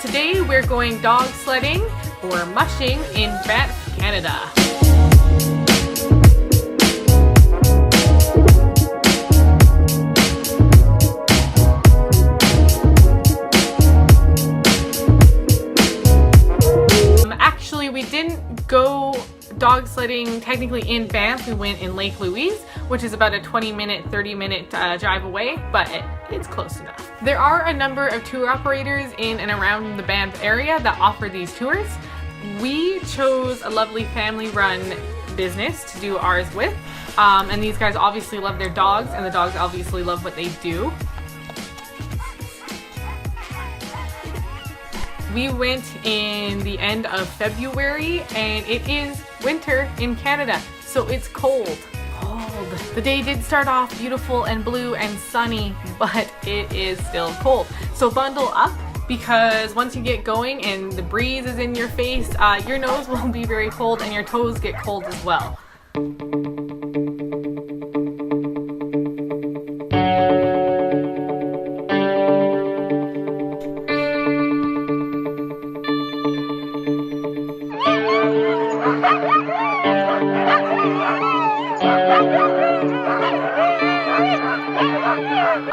Today we're going dog sledding or mushing in Banff, Canada. Actually, we didn't go dog sledding technically in Banff. We went in Lake Louise, which is about a 20-minute, 30-minute drive away, but it's close enough. There are a number of tour operators in and around the Banff area that offer these tours. We chose a lovely family-run business to do ours with, and these guys obviously love their dogs, and the dogs obviously love what they do. We went in the end of February, and it is winter in Canada, so it's cold. The day did start off beautiful and blue and sunny, but it is still cold. So bundle up, because once you get going and the breeze is in your face, your nose will be very cold and your toes get cold as well.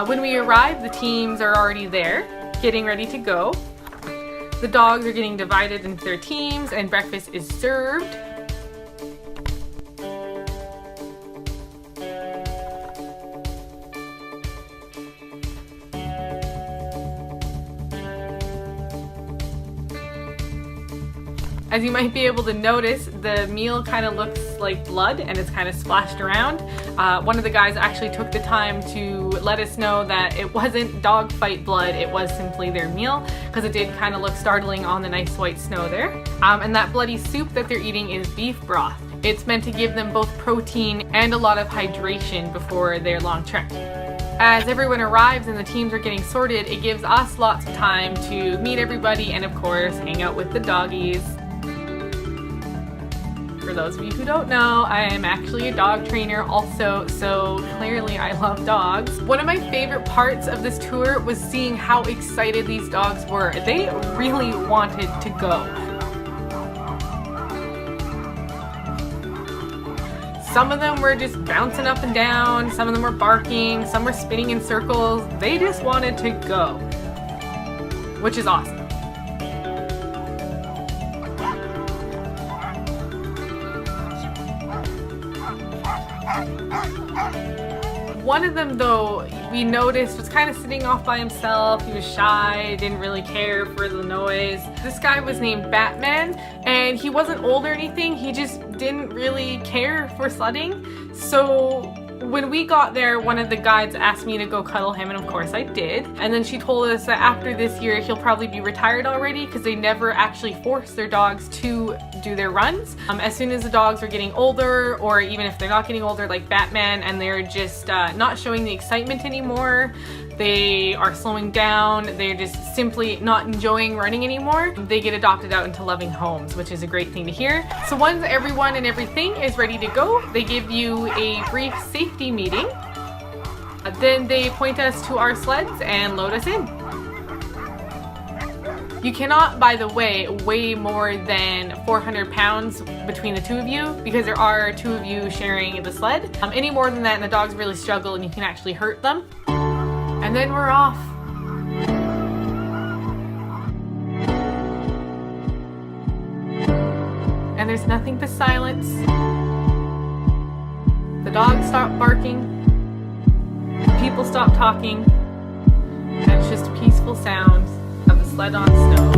When we arrive, the teams are already there, getting ready to go. The dogs are getting divided into their teams and breakfast is served. As you might be able to notice, the meal kind of looks like blood and it's kind of splashed around. One of the guys actually took the time to let us know that it wasn't dog fight blood, it was simply their meal, because it did kind of look startling on the nice white snow there. And that bloody soup that they're eating is beef broth. It's meant to give them both protein and a lot of hydration before their long trek. As everyone arrives and the teams are getting sorted, it gives us lots of time to meet everybody and of course hang out with the doggies. For those of you who don't know, I am actually a dog trainer also, so clearly I love dogs. One of my favorite parts of this tour was seeing how excited these dogs were. They really wanted to go. Some of them were just bouncing up and down, some of them were barking, some were spinning in circles. They just wanted to go, which is awesome. One of them, though, we noticed was kind of sitting off by himself. He was shy, didn't really care for the noise. This guy was named Batman, and he wasn't old or anything. He just didn't really care for sledding. So when we got there, one of the guides asked me to go cuddle him, and of course I did. And then she told us that after this year, he'll probably be retired already because they never actually force their dogs to do their runs. As soon as the dogs are getting older, or even if they're not getting older like Batman, and they're just not showing the excitement anymore, they are slowing down, they're just simply not enjoying running anymore, they get adopted out into loving homes, which is a great thing to hear. So once everyone and everything is ready to go, they give you a brief safety meeting. Then they point us to our sleds and load us in. You cannot, by the way, weigh more than 400 pounds between the two of you, because there are two of you sharing the sled. Any more than that and the dogs really struggle and you can actually hurt them. And then we're off. And there's nothing but silence. The dogs stop barking. People stop talking. And it's just peaceful sounds of the sled on snow.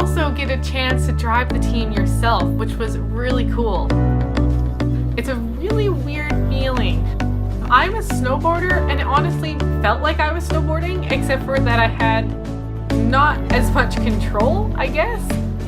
also get a chance to drive the team yourself, which was really cool. It's a really weird feeling. I'm a snowboarder and it honestly felt like I was snowboarding, except for that I had not as much control, I guess.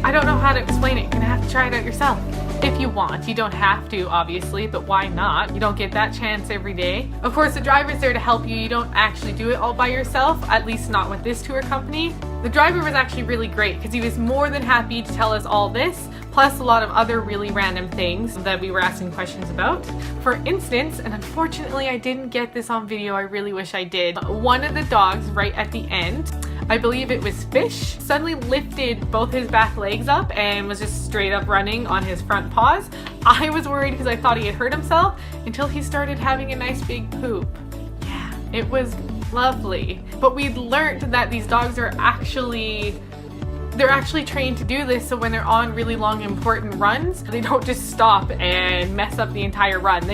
I don't know how to explain it. You're gonna have to try it out yourself if you want. You don't have to, obviously, but why not? You don't get that chance every day. Of course, the driver's there to help you. You don't actually do it all by yourself, at least not with this tour company. The driver was actually really great because he was more than happy to tell us all this, plus a lot of other really random things that we were asking questions about. For instance, and unfortunately I didn't get this on video, I really wish I did, one of the dogs right at the end, I believe it was Fish, suddenly lifted both his back legs up and was just straight up running on his front paws. I was worried because I thought he had hurt himself until he started having a nice big poop. Yeah, it was lovely. But we'd learned that these dogs are actually trained to do this, so when they're on really long important runs, they don't just stop and mess up the entire run.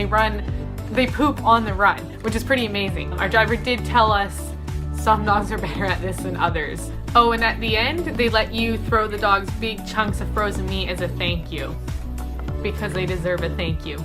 They poop on the run, which is pretty amazing. Our driver did tell us some dogs are better at this than others. Oh, and at the end, they let you throw the dogs big chunks of frozen meat as a thank you, because they deserve a thank you.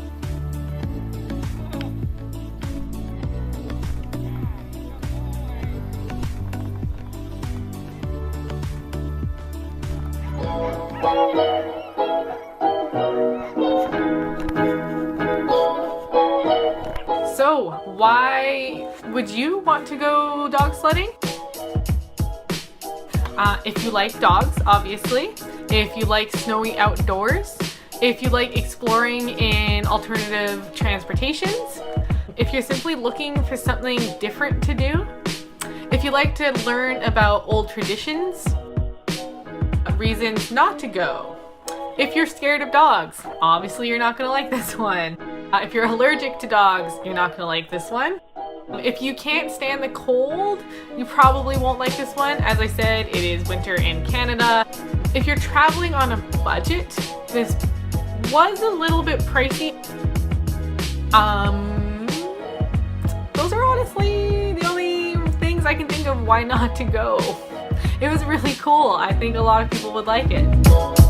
So, why would you want to go dog sledding? If you like dogs, obviously. If you like snowy outdoors. If you like exploring in alternative transportations. If you're simply looking for something different to do. If you like to learn about old traditions. Reasons not to go. If you're scared of dogs, obviously you're not going to like this one. If you're allergic to dogs, you're not going to like this one. If you can't stand the cold, you probably won't like this one. As I said, it is winter in Canada. If you're traveling on a budget, this was a little bit pricey. Those are honestly the only things I can think of why not to go. It was really cool. I think a lot of people would like it.